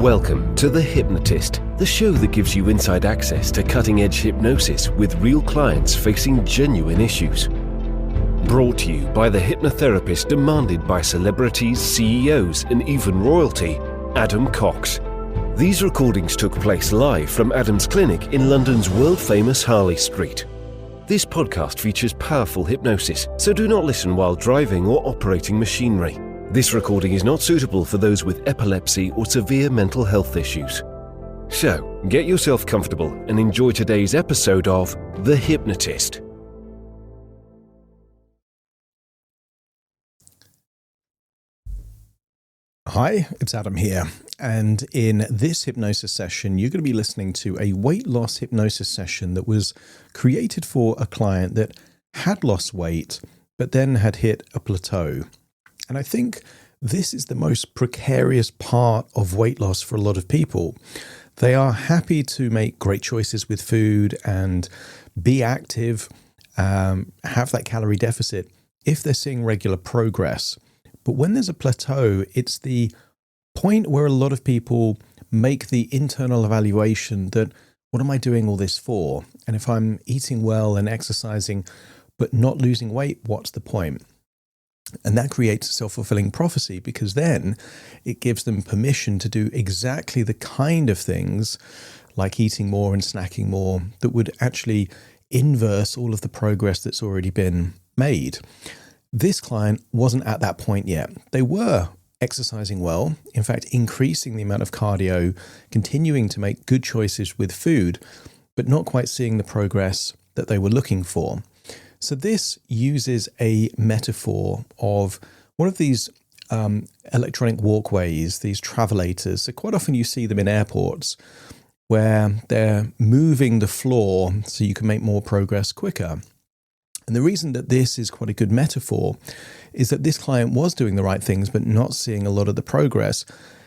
Welcome to The Hypnotist, the show that gives you inside access to cutting-edge hypnosis with real clients facing genuine issues. Brought to you by the hypnotherapist demanded by celebrities, CEOs, and even royalty, Adam Cox. These recordings took place live from Adam's clinic in London's world-famous Harley Street. This podcast features powerful hypnosis, so do not listen while driving or operating machinery. This recording is not suitable for those with epilepsy or severe mental health issues. So, get yourself comfortable and enjoy today's episode of The Hypnotist. Hi, it's Adam here, and in this hypnosis session, you're going to be listening to a weight loss hypnosis session that was created for a client that had lost weight, but then had hit a plateau. And I think this is the most precarious part of weight loss for a lot of people. They are happy to make great choices with food and be active, have that calorie deficit if they're seeing regular progress. But when there's a plateau, it's the point where a lot of people make the internal evaluation that, what am I doing all this for? And if I'm eating well and exercising, but not losing weight, what's the point? And that creates a self-fulfilling prophecy, because then it gives them permission to do exactly the kind of things like eating more and snacking more that would actually inverse all of the progress that's already been made. This client wasn't at that point yet. They were exercising well, in fact, increasing the amount of cardio, continuing to make good choices with food, but not quite seeing the progress that they were looking for. So this uses a metaphor of one of these electronic walkways, these travelators. So quite often you see them in airports where they're moving the floor so you can make more progress quicker. And the reason that this is quite a good metaphor is that this client was doing the right things, but not seeing a lot of the progress.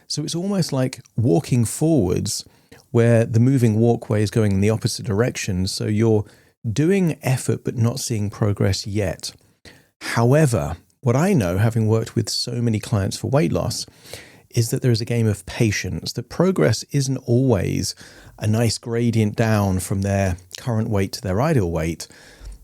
So it's almost like walking forwards where the moving walkway is going in the opposite direction. So you're doing effort, but not seeing progress yet. However, what I know, having worked with so many clients for weight loss, is that there is a game of patience, that progress isn't always a nice gradient down from their current weight to their ideal weight.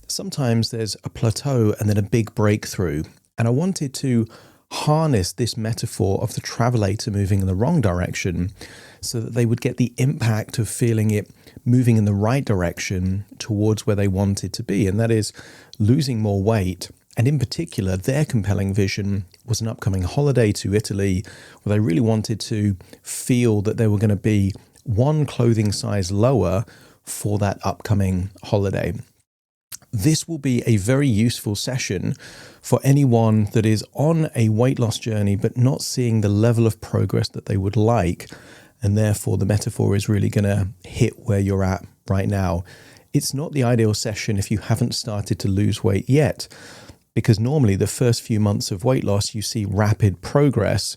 Sometimes there's a plateau and then a big breakthrough. And I wanted to harness this metaphor of the travelator moving in the wrong direction so that they would get the impact of feeling it moving in the right direction towards where they wanted to be. And that is losing more weight. And in particular, their compelling vision was an upcoming holiday to Italy where they really wanted to feel that they were going to be one clothing size lower for that upcoming holiday. This will be a very useful session for anyone that is on a weight loss journey but not seeing the level of progress that they would like, and therefore the metaphor is really going to hit where you're at right now. It's not the ideal session if you haven't started to lose weight yet, because normally the first few months of weight loss you see rapid progress.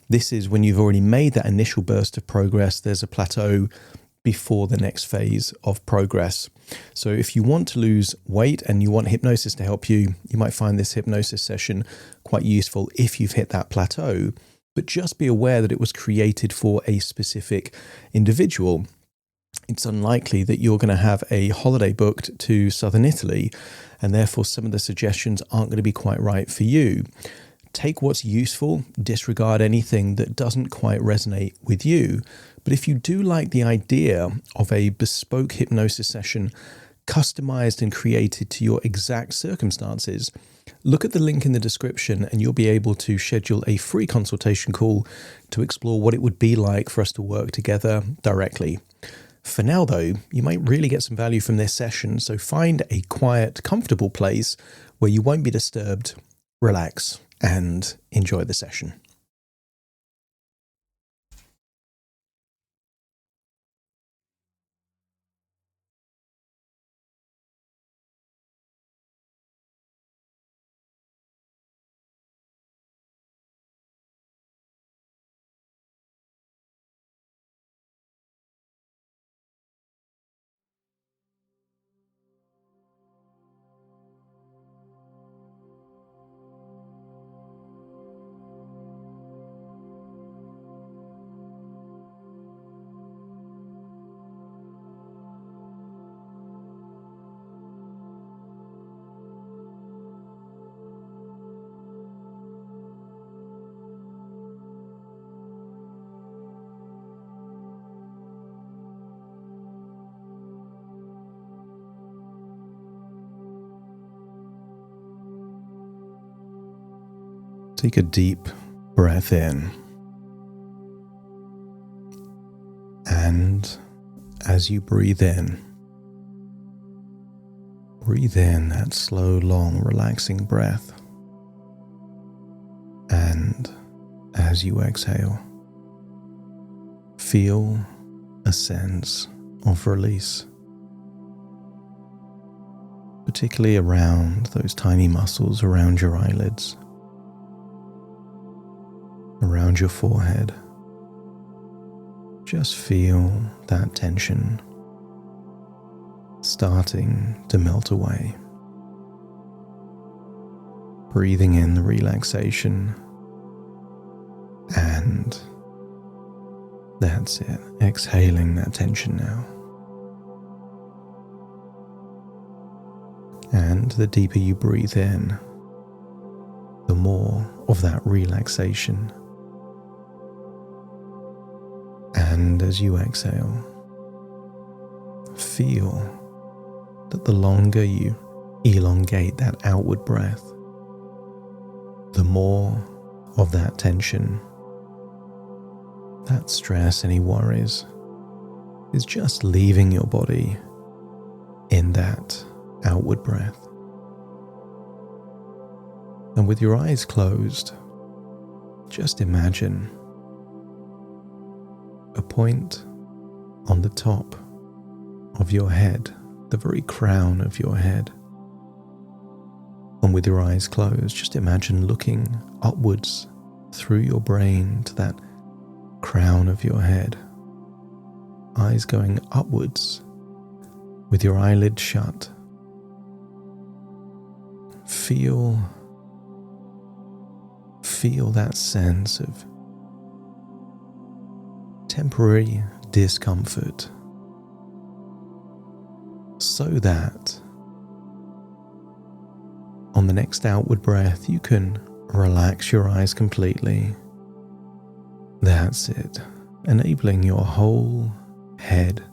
This is when you've already made that initial burst of progress. There's a plateau before the next phase of progress. So if you want to lose weight and you want hypnosis to help you, you might find this hypnosis session quite useful if you've hit that plateau. But just be aware that it was created for a specific individual. It's unlikely that you're going to have a holiday booked to southern Italy, and therefore some of the suggestions aren't going to be quite right for you. Take what's useful, disregard anything that doesn't quite resonate with you. But if you do like the idea of a bespoke hypnosis session customized and created to your exact circumstances, look at the link in the description and you'll be able to schedule a free consultation call to explore what it would be like for us to work together directly. For now, though, you might really get some value from this session, so find a quiet, comfortable place where you won't be disturbed, relax, and enjoy the session. Take a deep breath in. And as you breathe in that slow, long, relaxing breath. And as you exhale, feel a sense of release, particularly around those tiny muscles around your eyelids, around your forehead. Just feel that tension starting to melt away. Breathing in the relaxation, and that's it. Exhaling that tension now. And the deeper you breathe in, the more of that relaxation. And as you exhale, feel that the longer you elongate that outward breath, the more of that tension, that stress, any worries, is just leaving your body in that outward breath. And with your eyes closed, just imagine a point on the top of your head, the very crown of your head. And with your eyes closed, just imagine looking upwards through your brain to that crown of your head. Eyes going upwards with your eyelids shut. Feel that sense of temporary discomfort, so that on the next outward breath you can relax your eyes completely. That's it, enabling your whole head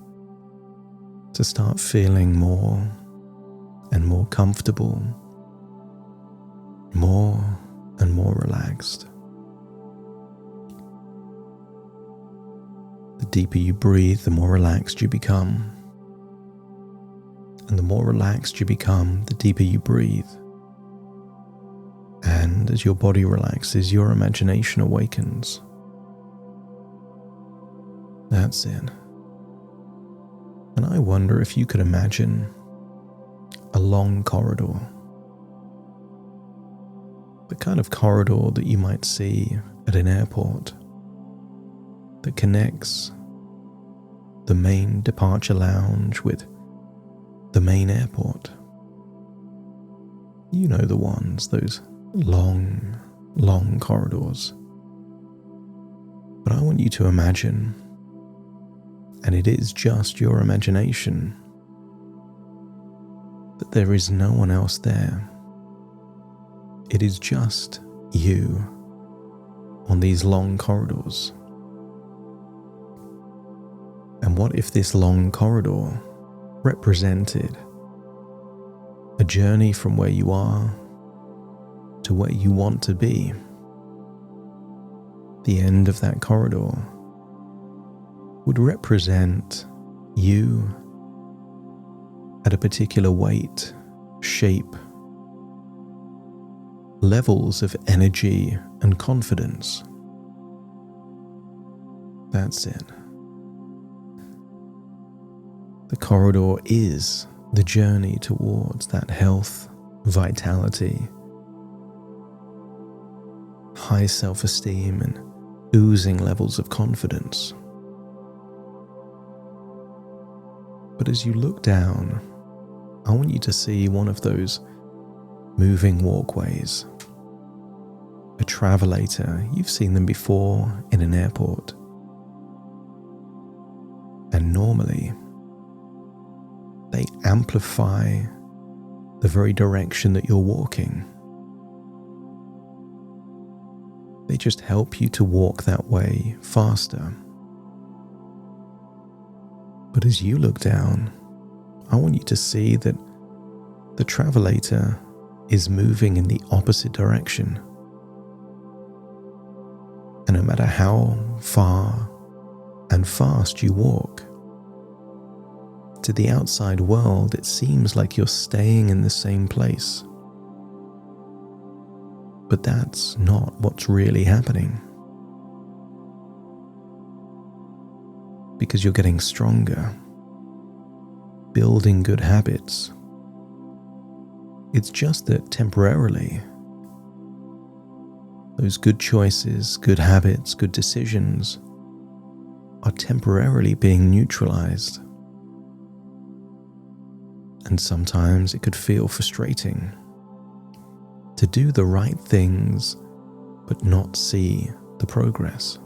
to start feeling more and more comfortable, more and more relaxed. The deeper you breathe, the more relaxed you become. And the more relaxed you become, the deeper you breathe. And as your body relaxes, your imagination awakens. That's it. And I wonder if you could imagine a long corridor. The kind of corridor that you might see at an airport that connects the main departure lounge with the main airport. You know the ones, those long, long corridors. But I want you to imagine, and it is just your imagination, that there is no one else there. It is just you on these long corridors. And what if this long corridor represented a journey from where you are to where you want to be? The end of that corridor would represent you at a particular weight, shape, levels of energy and confidence. That's it. The corridor is the journey towards that health, vitality, high self-esteem, and oozing levels of confidence. But as you look down, I want you to see one of those moving walkways. A travelator, you've seen them before in an airport. And normally, they amplify the very direction that you're walking. They just help you to walk that way faster. But as you look down, I want you to see that the travelator is moving in the opposite direction. And no matter how far and fast you walk, to the outside world, it seems like you're staying in the same place. But that's not what's really happening. Because you're getting stronger, building good habits. It's just that temporarily, those good choices, good habits, good decisions are temporarily being neutralized. And sometimes it could feel frustrating to do the right things but not see the progress.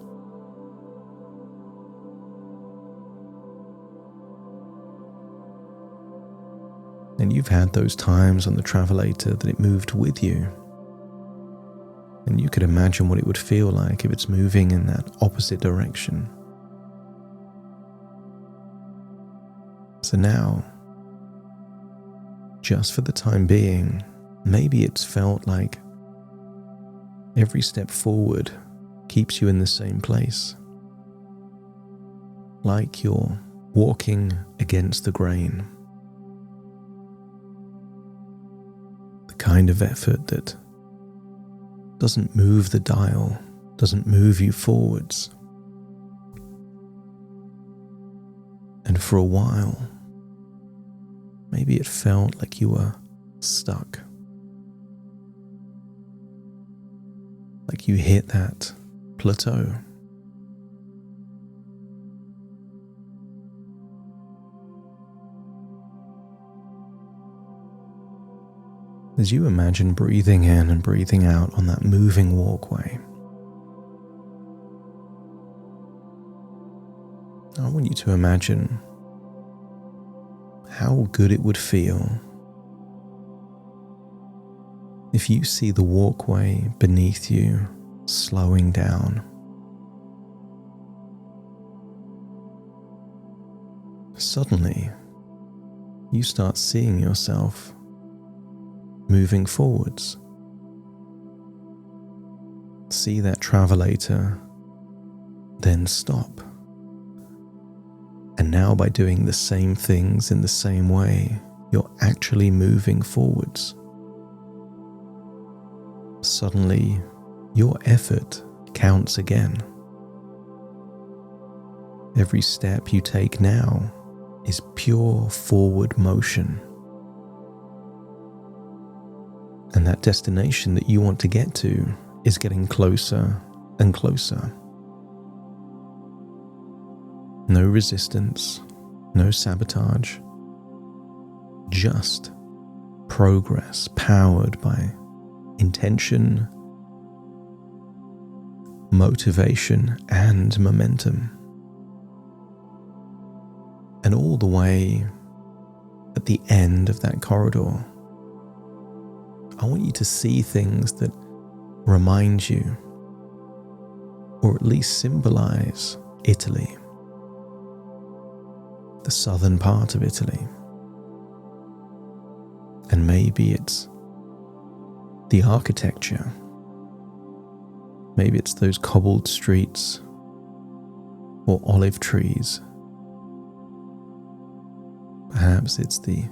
And you've had those times on the travelator that it moved with you. And you could imagine what it would feel like if it's moving in that opposite direction. So now, just for the time being, maybe it's felt like every step forward keeps you in the same place. Like you're walking against the grain. The kind of effort that doesn't move the dial, doesn't move you forwards. And for a while, maybe it felt like you were stuck. Like you hit that plateau. As you imagine breathing in and breathing out on that moving walkway, I want you to imagine how good it would feel if you see the walkway beneath you slowing down. Suddenly, you start seeing yourself moving forwards. See that travelator, then stop. And now by doing the same things in the same way, you're actually moving forwards. Suddenly, your effort counts again. Every step you take now is pure forward motion. And that destination that you want to get to is getting closer and closer. No resistance, no sabotage, just progress powered by intention, motivation, and momentum. And all the way at the end of that corridor, I want you to see things that remind you, or at least symbolize, Italy, the southern part of Italy. And maybe it's the architecture. Maybe it's those cobbled streets or olive trees. Perhaps it's the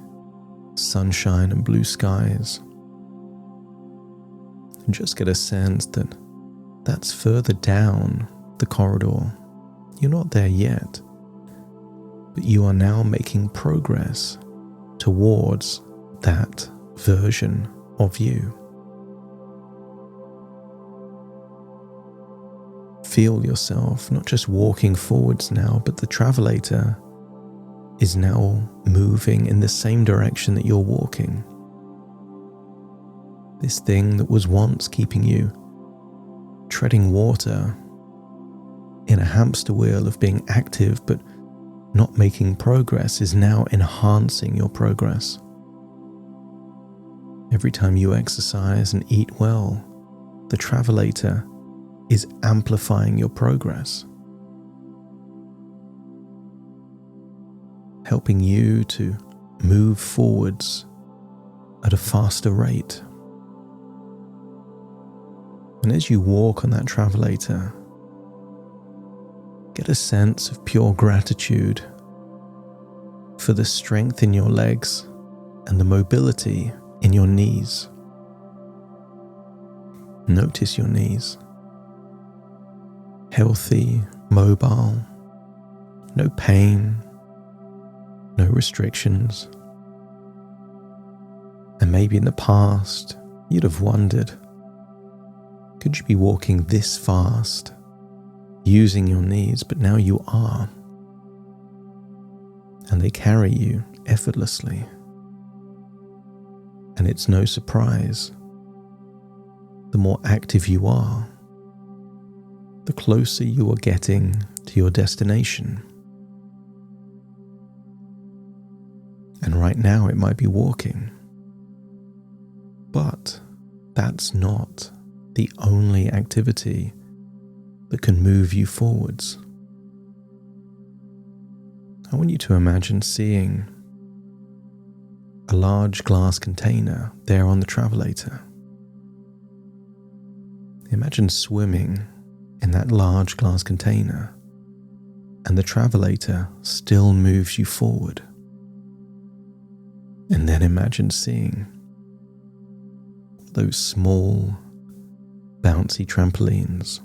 sunshine and blue skies. And just get a sense that that's further down the corridor. You're not there yet, but you are now making progress towards that version of you. Feel yourself not just walking forwards now, but the travelator is now moving in the same direction that you're walking. This thing that was once keeping you treading water in a hamster wheel of being active but not making progress is now enhancing your progress. Every time you exercise and eat well, the travelator is amplifying your progress, helping you to move forwards at a faster rate. And as you walk on that travelator, get a sense of pure gratitude for the strength in your legs and the mobility in your knees. Notice your knees. Healthy, mobile, no pain, no restrictions. And maybe in the past, you'd have wondered, could you be walking this fast, using your knees, but now you are. And they carry you effortlessly. And it's no surprise, the more active you are, the closer you are getting to your destination. And right now it might be walking, but that's not the only activity that can move you forwards. I want you to imagine seeing a large glass container there on the travelator. Imagine swimming in that large glass container, and the travelator still moves you forward. And then imagine seeing those small, bouncy trampolines.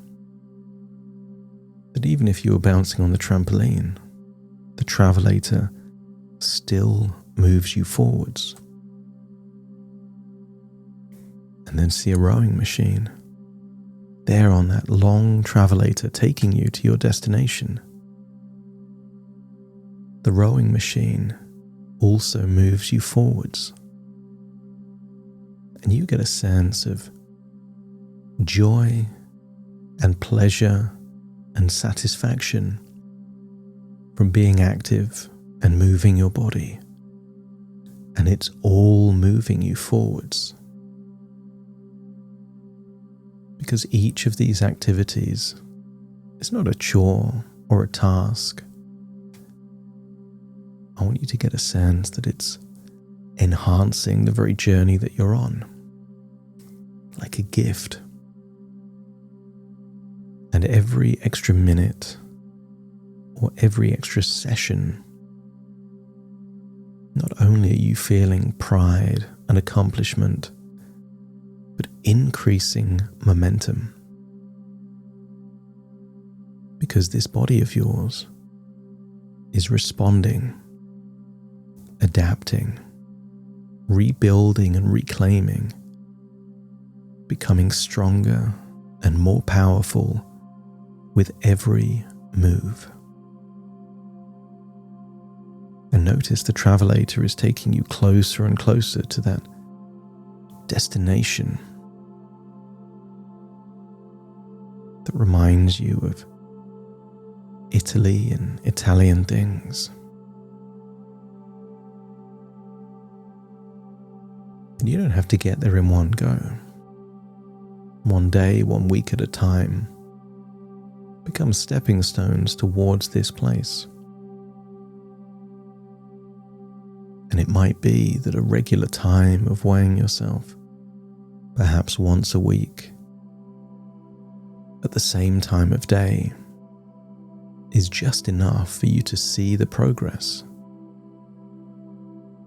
That even if you were bouncing on the trampoline, the travelator still moves you forwards. And then see a rowing machine there on that long travelator taking you to your destination. The rowing machine also moves you forwards. And you get a sense of joy and pleasure and satisfaction from being active and moving your body. And it's all moving you forwards. Because each of these activities is not a chore or a task. I want you to get a sense that it's enhancing the very journey that you're on, like a gift. And every extra minute or every extra session, not only are you feeling pride and accomplishment, but increasing momentum. Because this body of yours is responding, adapting, rebuilding and reclaiming, becoming stronger and more powerful with every move. And notice the travelator is taking you closer and closer to that destination that reminds you of Italy and Italian things. And you don't have to get there in one go. One day, 1 week at a time, become stepping stones towards this place. And it might be that a regular time of weighing yourself, perhaps once a week, at the same time of day, is just enough for you to see the progress.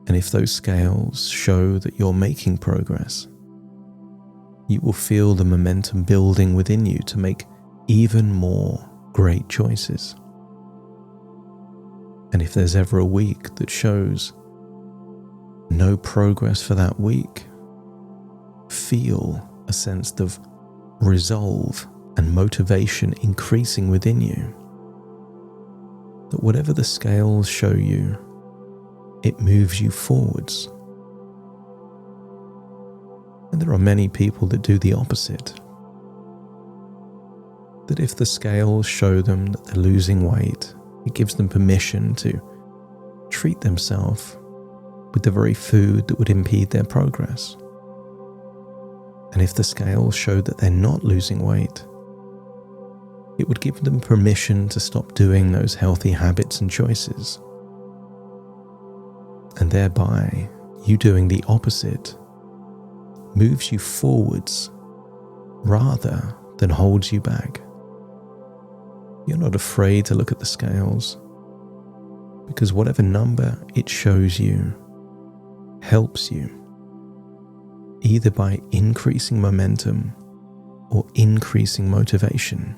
And if those scales show that you're making progress, you will feel the momentum building within you to make even more great choices. And if there's ever a week that shows no progress for that week, feel a sense of resolve and motivation increasing within you. That whatever the scales show you, it moves you forwards. And there are many people that do the opposite. That if the scales show them that they're losing weight, it gives them permission to treat themselves with the very food that would impede their progress. And if the scales show that they're not losing weight, it would give them permission to stop doing those healthy habits and choices. And thereby, you doing the opposite moves you forwards rather than holds you back. You're not afraid to look at the scales, because whatever number it shows you helps you, either by increasing momentum or increasing motivation,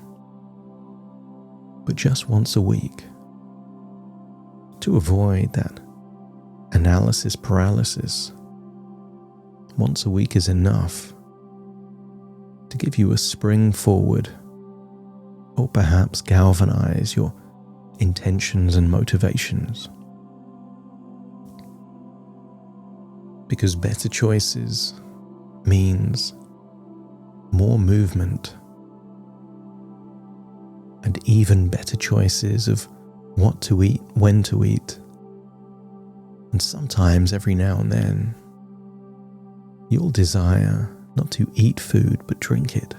but just once a week, to avoid that analysis paralysis. Once a week is enough to give you a spring forward, or perhaps galvanize your intentions and motivations. Because better choices means more movement, and even better choices of what to eat, when to eat, and sometimes every now and then you'll desire not to eat food but drink it,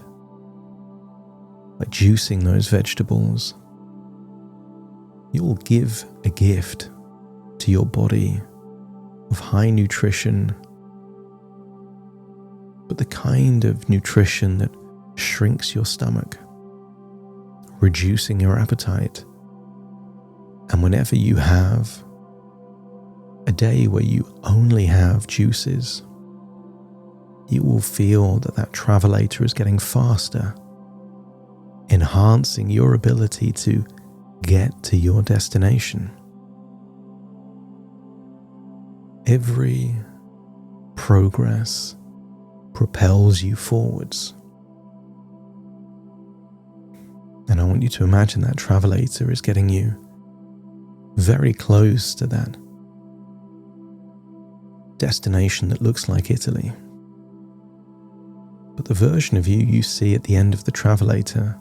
by juicing those vegetables. You'll give a gift to your body of high nutrition, but the kind of nutrition that shrinks your stomach, reducing your appetite. And whenever you have a day where you only have juices, you will feel that that travelator is getting faster, enhancing your ability to get to your destination. Every progress propels you forwards. And I want you to imagine that travelator is getting you very close to that destination that looks like Italy. But the version of you see at the end of the travelator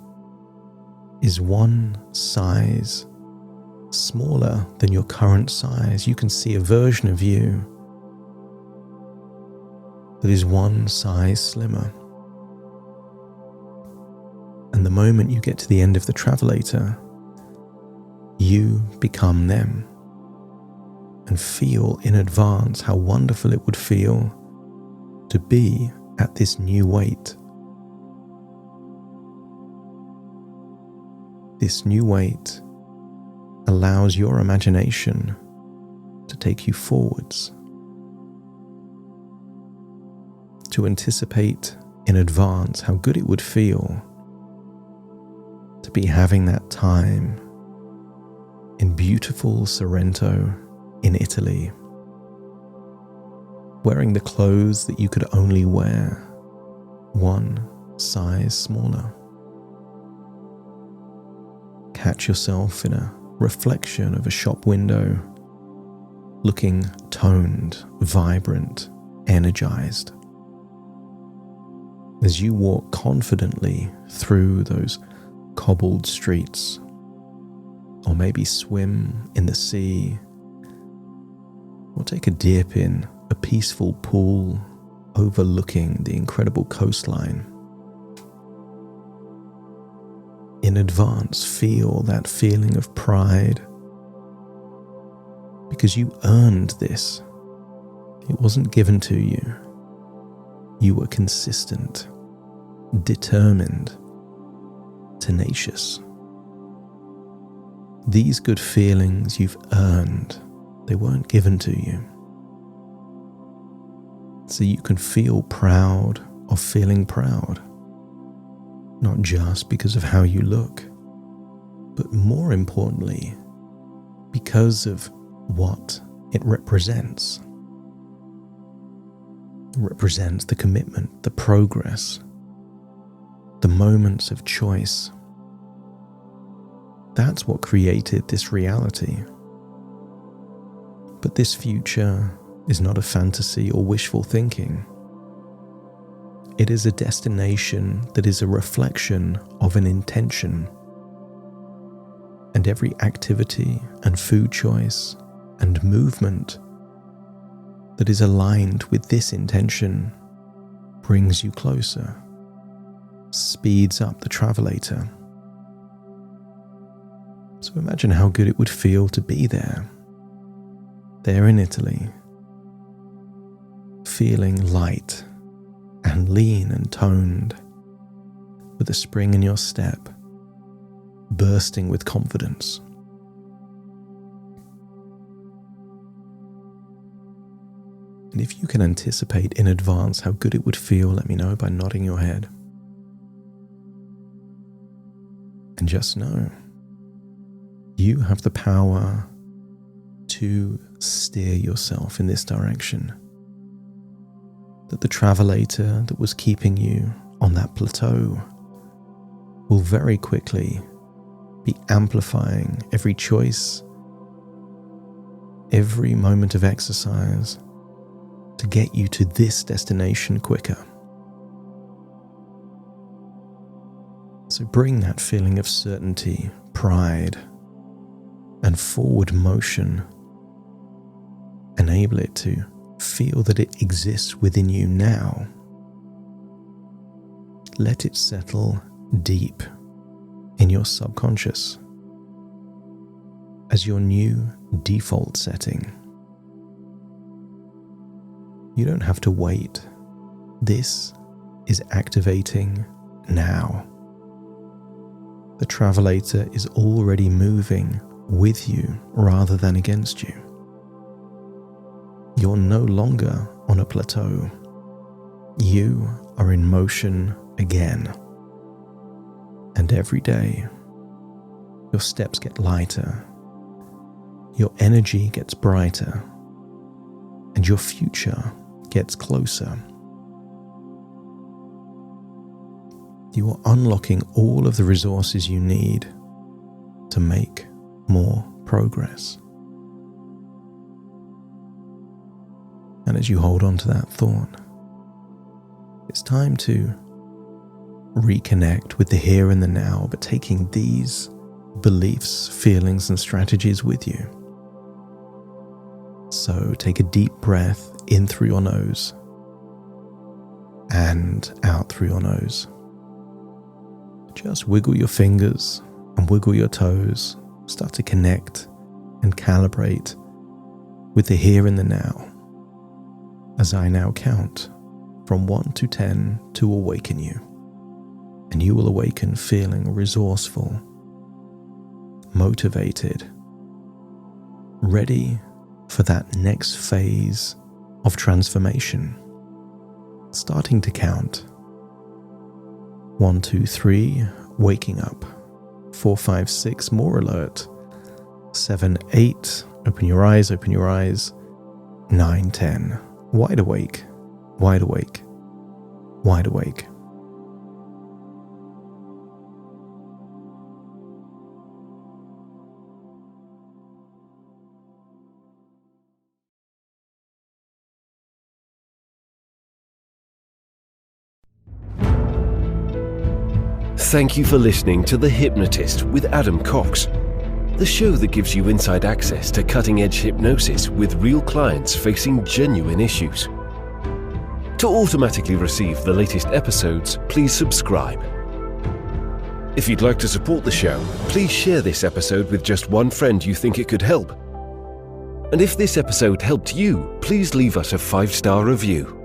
is one size smaller than your current size. You can see a version of you that is one size slimmer. And the moment you get to the end of the travelator, you become them, and feel in advance how wonderful it would feel to be at this new weight. This new weight allows your imagination to take you forwards, to anticipate in advance how good it would feel to be having that time in beautiful Sorrento in Italy, wearing the clothes that you could only wear one size smaller. Catch yourself in a reflection of a shop window, looking toned, vibrant, energized. As you walk confidently through those cobbled streets, or maybe swim in the sea, or take a dip in a peaceful pool overlooking the incredible coastline. In advance, feel that feeling of pride, because you earned this. It wasn't given to you. You were consistent, determined, tenacious. These good feelings you've earned, they weren't given to you. So you can feel proud of feeling proud, not just because of how you look, but more importantly, because of what it represents. It represents the commitment, the progress, the moments of choice. That's what created this reality. But this future is not a fantasy or wishful thinking. It is a destination that is a reflection of an intention. And every activity and food choice and movement that is aligned with this intention brings you closer, speeds up the travelator. So imagine how good it would feel to be there in Italy, feeling light and lean and toned, with a spring in your step, bursting with confidence. And if you can anticipate in advance how good it would feel, let me know by nodding your head. And just know, you have the power to steer yourself in this direction. That the travelator that was keeping you on that plateau will very quickly be amplifying every choice, every moment of exercise to get you to this destination quicker. So bring that feeling of certainty, pride, and forward motion. Enable it to feel that it exists within you now. Let it settle deep in your subconscious as your new default setting. You don't have to wait. This is activating now. The travelator is already moving with you rather than against you. You're no longer on a plateau. You are in motion again. And every day, your steps get lighter, your energy gets brighter, and your future gets closer. You are unlocking all of the resources you need to make more progress. And as you hold on to that thought, it's time to reconnect with the here and the now, but taking these beliefs, feelings, and strategies with you. So take a deep breath in through your nose and out through your nose. Just wiggle your fingers and wiggle your toes. Start to connect and calibrate with the here and the now. As I now count from 1 to 10 to awaken you. And you will awaken feeling resourceful, motivated, ready for that next phase of transformation. Starting to count. 1, 2, 3, waking up. 4, 5, 6, more alert. 7, 8, open your eyes. 9, 10, wide awake, wide awake, wide awake. Thank you for listening to The Hypnotist with Adam Cox, the show that gives you inside access to cutting-edge hypnosis with real clients facing genuine issues. To automatically receive the latest episodes, please subscribe. If you'd like to support the show, please share this episode with just one friend you think it could help. And if this episode helped you, please leave us a 5-star review.